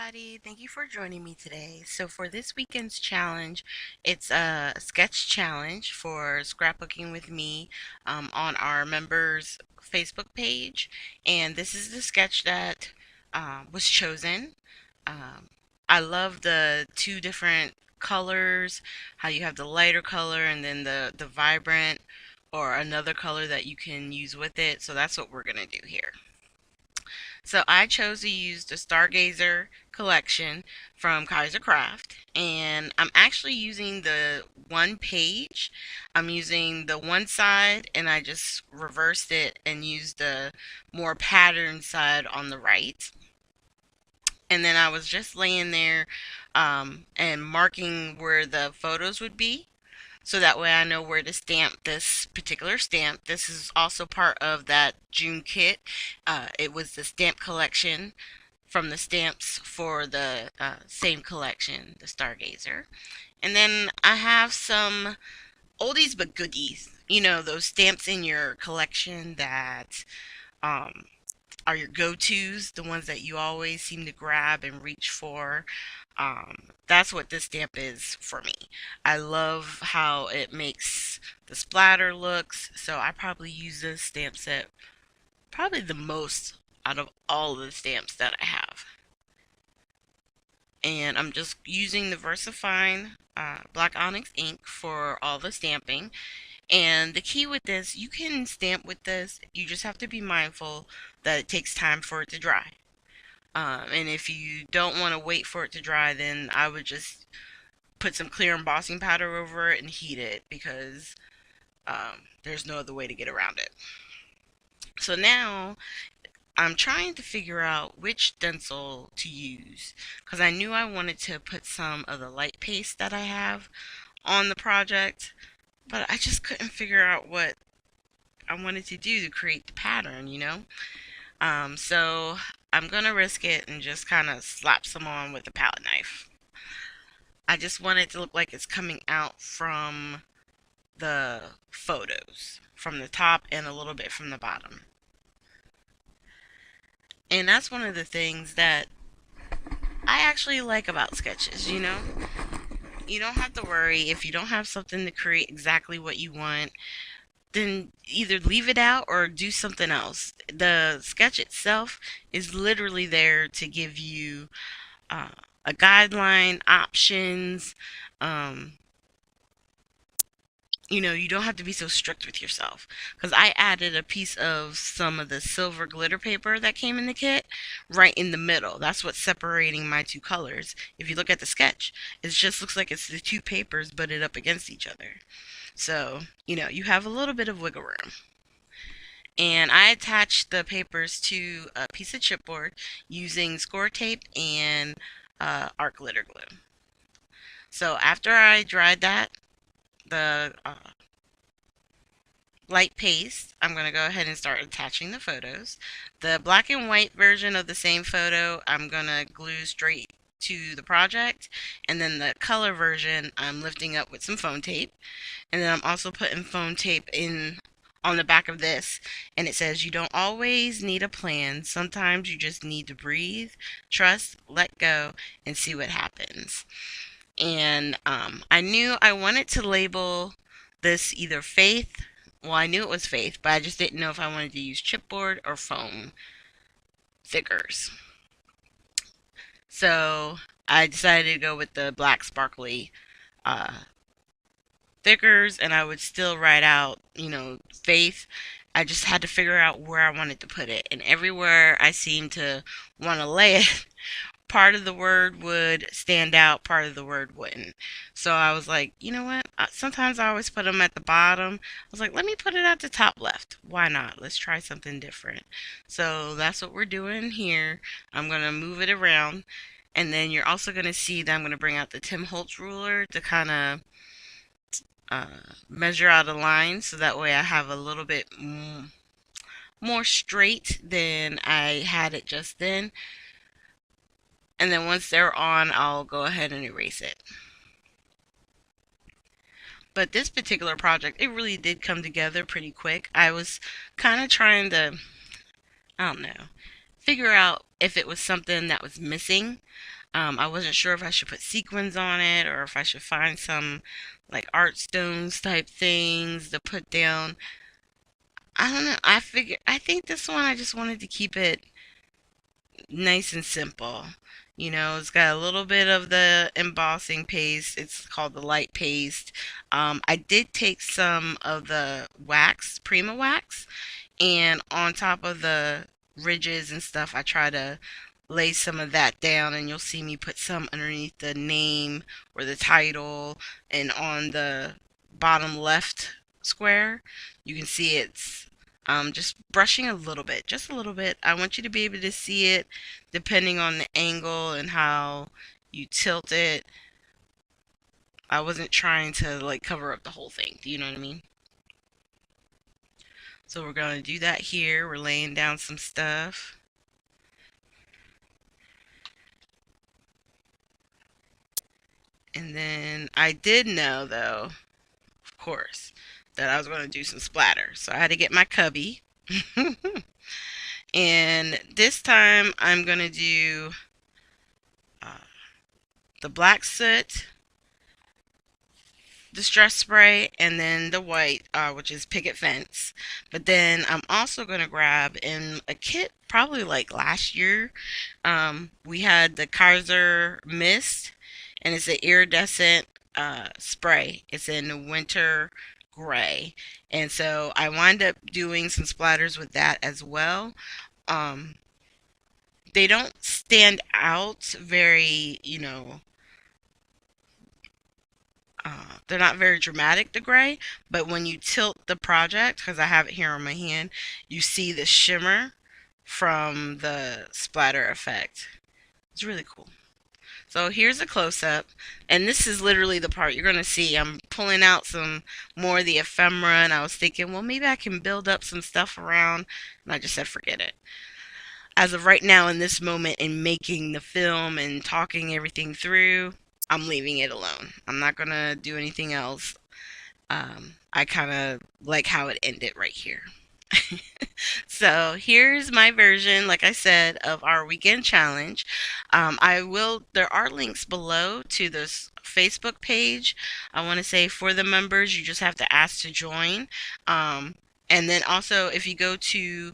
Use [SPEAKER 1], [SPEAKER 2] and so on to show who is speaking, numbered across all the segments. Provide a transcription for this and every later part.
[SPEAKER 1] everybody. Thank you for joining me today. So for this weekend's challenge, it's a sketch challenge for scrapbooking with me on our members Facebook page. And this is the sketch that was chosen. Um, I love the two different colors, how you have the lighter color and then the vibrant or another color that you can use with it. So that's what we're going to do here. So I chose to use the Stargazer collection from Kaisercraft, and I'm actually using the one page. I'm using the one side, and I just reversed it and used the more patterned side on the right. And then I was just laying there and marking where the photos would be so that way I know where to stamp this particular stamp. This is also part of that June kit. It was the stamp collection from the stamps for the same collection, the Stargazer. And then I have some oldies but goodies. You know, those stamps in your collection that um, are your go-tos, the ones that you always seem to grab and reach for. That's what this stamp is for me. I love how it makes the splatter looks, so I probably use this stamp set probably the most out of all the stamps that I have. And I'm just using the VersaFine Black Onyx ink for all the stamping. And the key with this, you can stamp with this, you just have to be mindful that it takes time for it to dry. And if you don't want to wait for it to dry, then I would just put some clear embossing powder over it and heat it because there's no other way to get around it. So now I'm trying to figure out which stencil to use because I knew I wanted to put some of the light paste that I have on the project, but I just couldn't figure out what I wanted to do to create the pattern. So I'm gonna risk it and just kind of slap some on with a palette knife. I just want it to look like it's coming out from the photos, from the top and a little bit from the bottom. And that's one of the things that I actually like about sketches. You don't have to worry if you don't have something to create exactly what you want, then either leave it out or do something else. The sketch itself is literally there to give you uh, a guideline, options. Um, you don't have to be so strict with yourself. Because I added a piece of some of the silver glitter paper that came in the kit right in the middle. That's what's separating my two colors. If you look at the sketch, it just looks like it's the two papers butted up against each other. So, you have a little bit of wiggle room. And I attached the papers to a piece of chipboard using score tape and art glitter glue. So after I dried the light paste, I'm going to go ahead and start attaching the photos. The black and white version of the same photo, I'm going to glue straight to the project. And then the color version, I'm lifting up with some foam tape. And then I'm also putting foam tape in on the back of this, and it says you don't always need a plan. Sometimes you just need to breathe, trust, let go, and see what happens. And I knew I wanted to label this either Faith. Well, I knew it was Faith, but I just didn't know if I wanted to use chipboard or foam thickers. So I decided to go with the black sparkly thickers, and I would still write out, Faith. I just had to figure out where I wanted to put it. And everywhere I seemed to want to lay it, part of the word would stand out, part of the word wouldn't. So I was like, you know what? Sometimes I always put them at the bottom. I was like, let me put it at the top left. Why not? Let's try something different. So that's what we're doing here. I'm going to move it around. And then you're also going to see that I'm going to bring out the Tim Holtz ruler to kind of measure out a line so that way I have a little bit more straight than I had it just then. And then once they're on, I'll go ahead and erase it. But this particular project, it really did come together pretty quick. I was kind of trying to, I don't know, figure out if it was something that was missing. I wasn't sure if I should put sequins on it or if I should find some like art stones type things to put down. I don't know. I think this one I just wanted to keep it nice and simple. You know, it's got a little bit of the embossing paste. It's called the light paste. I did take some of the wax, Prima wax, and on top of the ridges and stuff, I try to lay some of that down, and you'll see me put some underneath the name or the title, and on the bottom left square, you can see it's just brushing a little bit, just a little bit. I want you to be able to see it depending on the angle and how you tilt it. I wasn't trying to like cover up the whole thing. Do you know what I mean? So we're going to do that here. We're laying down some stuff. And then I did know, though, of course, that I was going to do some splatter. So I had to get my cubby. And this time I'm going to do uh, the black soot, distress spray, and then the white, which is picket fence. But then I'm also going to grab in a kit, probably like last year, we had the Kaiser mist, and it's an iridescent spray. It's in winter gray. And so I wind up doing some splatters with that as well. Um, they don't stand out very, they're not very dramatic, the gray, but when you tilt the project, because I have it here on my hand, you see the shimmer from the splatter effect. It's really cool. So here's a close-up, and this is literally the part you're going to see. I'm pulling out some more of the ephemera, and I was thinking, well, maybe I can build up some stuff around, and I just said, forget it. As of right now, in this moment, in making the film and talking everything through, I'm leaving it alone. I'm not going to do anything else. I kind of like how it ended right here. So here's my version, like I said, of our weekend challenge. There are links below to this Facebook page. I want to say for the members, you just have to ask to join. And then also, if you go to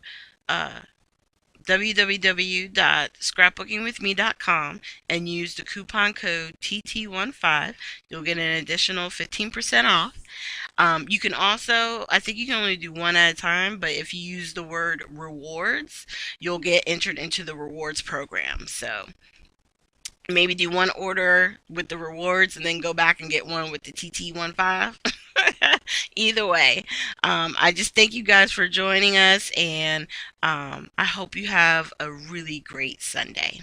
[SPEAKER 1] uh, www.scrapbookingwithme.com and use the coupon code TT15, you'll get an additional 15% off. You can also, I think you can only do one at a time, but if you use the word rewards, you'll get entered into the rewards program. So maybe do one order with the rewards and then go back and get one with the TT15. Either way, I just thank you guys for joining us, and I hope you have a really great Sunday.